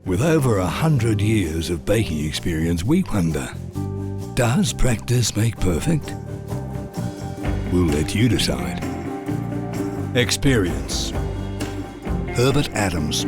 With over 100 years of baking experience, we wonder, does practice make perfect? We'll let you decide. Experience. Herbert Adams.